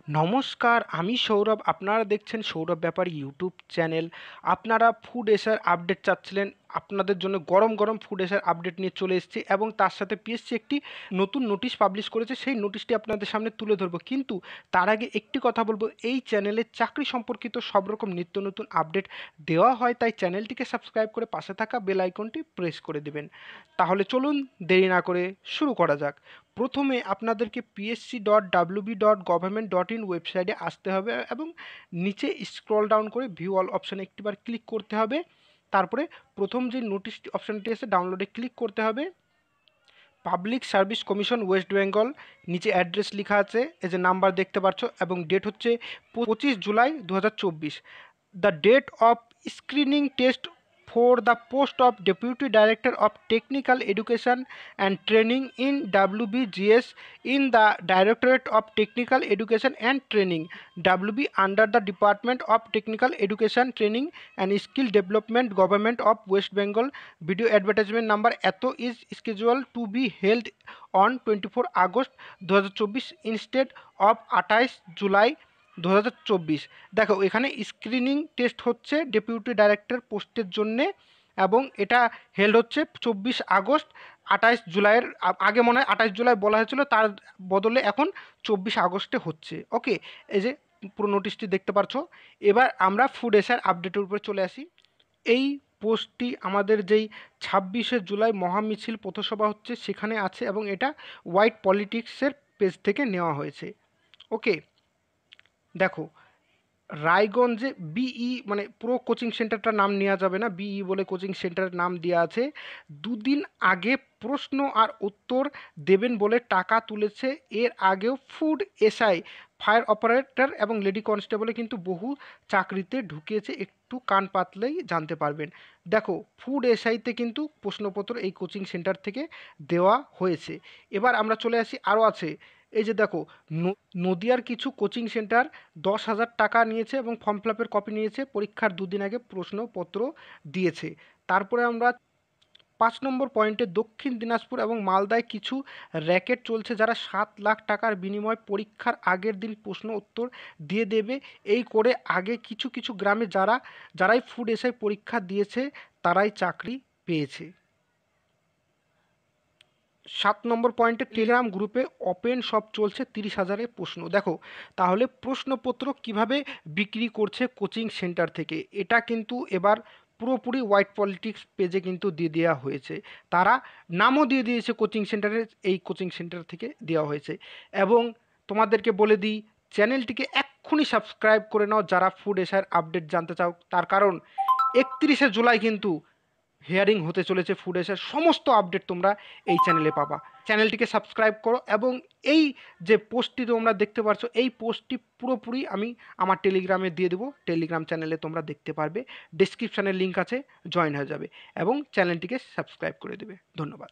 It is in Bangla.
নমস্কার, আমি সৌরভ। আপনারা দেখছেন সৌরভ ব্যাপারী ইউটিউব চ্যানেল। আপনারা ফুড এশার আপডেট চাচ্ছিলেন, আপনাদের জন্য গরম গরম ফুড এশার আপডেট নিয়ে চলে এসেছি এবং তার সাথে পিএসসি একটি নতুন নোটিশ পাবলিশ করেছে। সেই নোটিশটি আপনাদের সামনে তুলে ধরবো, কিন্তু তার আগে একটি কথা বলবো, এই চ্যানেলে চাকরি সম্পর্কিত সব রকম নিত্য নতুন আপডেট দেওয়া হয়, তাই চ্যানেলটিকে সাবস্ক্রাইব করে পাশে থাকা বেল আইকনটি প্রেস করে দেবেন। তাহলে চলুন দেরি না করে শুরু করা যাক। প্রথমে আপনাদেরকে psc.wb.government.in ওয়েবসাইটে আসতে হবে এবং নিচে স্ক্রল ডাউন করে ভিউ অল অপশানে একটিবার ক্লিক করতে হবে। তারপরে প্রথম যে নোটিশ অপশানটি আছে ডাউনলোডে ক্লিক করতে হবে। Public service commission West Bengal, নিচে অ্যাড্রেস লেখা আছে, এই যে নাম্বার দেখতে পাচ্ছ, এবং ডেট হচ্ছে 25 July 2024। The date of screening test for the post of Deputy Director of Technical Education and Training in WBGS in the Directorate of Technical Education and Training WB under the Department of Technical Education Training and Skill Development Government of West Bengal. Video advertisement number eto is scheduled to be held on 24 August 2024 instead of 28 July 2024। দেখো এখানে স্ক্রিনিং টেস্ট হচ্ছে ডেপুটি ডাইরেক্টর পোস্টের জন্যে, এবং এটা হেল্ড হচ্ছে 24 আগস্ট। 28 জুলাইয়ের আগে মনে হয় 28 জুলাই বলা হয়েছিল, তার বদলে এখন 24 আগস্টে হচ্ছে। ওকে, এই যে পুরো নোটিশটি দেখতে পাচ্ছ। এবার আমরা ফুড এশার আপডেটের উপরে চলে আসি। এই পোস্টটি আমাদের যেই 26 জুলাই মহামিছিল পথসভা হচ্ছে সেখানে আছে, এবং এটা হোয়াইট পলিটিক্সের পেজ থেকে নেওয়া হয়েছে। ওকে, দেখো রায়গঞ্জে বিই মানে পুরো কোচিং সেন্টারটার নাম নেওয়া যাবে না, বিই বলে কোচিং সেন্টারের নাম দেওয়া আছে। দুদিন আগে প্রশ্ন আর উত্তর দেবেন বলে টাকা তুলেছে। এর আগেও ফুড এসআই, ফায়ার অপারেটর এবং লেডি কনস্টেবলে কিন্তু বহু চাকরিতে ঢুকিয়েছে, একটু কান পাতলেই জানতে পারবেন। দেখো ফুড এসআইতে কিন্তু প্রশ্নপত্র এই কোচিং সেন্টার থেকে দেওয়া হয়েছে। এবার আমরা চলে আসি, আরও আছে। এই যে দেখো, নদিয়ার কিছু কোচিং সেন্টার 10,000 টাকা নিয়েছে এবং ফর্ম ফিল আপের কপি নিয়েছে, পরীক্ষার দুদিন আগে প্রশ্নপত্র দিয়েছে। তারপরে আমরা 5 নম্বর পয়েন্টে দক্ষিণ দিনাজপুর এবং মালদায় কিছু র্যাকেট চলছে, যারা 7 লাখ টাকার বিনিময়ে পরীক্ষার আগের দিন প্রশ্ন উত্তর দিয়ে দেবে। এই করে আগে কিছু কিছু গ্রামে যারাই ফুড এসআই পরীক্ষা দিয়েছে তারাই চাকরি পেয়েছে। 7 নম্বর পয়েন্টে টেলিগ্রাম গ্রুপে ওপেন সব চলছে 30,000 প্রশ্ন। দেখো তাহলে প্রশ্নপত্র কিভাবে বিক্রি করছে কোচিং সেন্টার থেকে, এটা কিন্তু এবার পুরোপুরি হোয়াইট পলিটিক্স পেজে কিন্তু দিয়ে দেওয়া হয়েছে। তারা নামও দিয়ে দিয়েছে কোচিং সেন্টারের, এই কোচিং সেন্টার থেকে দেওয়া হয়েছে। এবং তোমাদেরকে বলে দিই, চ্যানেলটিকে এক্ষুনি সাবস্ক্রাইব করে নাও যারা ফুড এশার আপডেট জানতে চাও, তার কারণ 31 জুলাই কিন্তু হিয়ারিং হতে চলেছে ফুড এশার। সমস্ত আপডেট তোমরা এই চ্যানেলে পাবা। চ্যানেলটিকে সাবস্ক্রাইব করো, এবং এই যে পোস্টটি তোমরা দেখতে পাচ্ছ, এই পোস্টটি পুরোপুরি আমি আমার টেলিগ্রামে দিয়ে দেবো। টেলিগ্রাম চ্যানেলে তোমরা দেখতে পারবে, ডেসক্রিপশানে লিঙ্ক আছে, জয়েন হয়ে যাবে এবং চ্যানেলটিকে সাবস্ক্রাইব করে দেবে। ধন্যবাদ।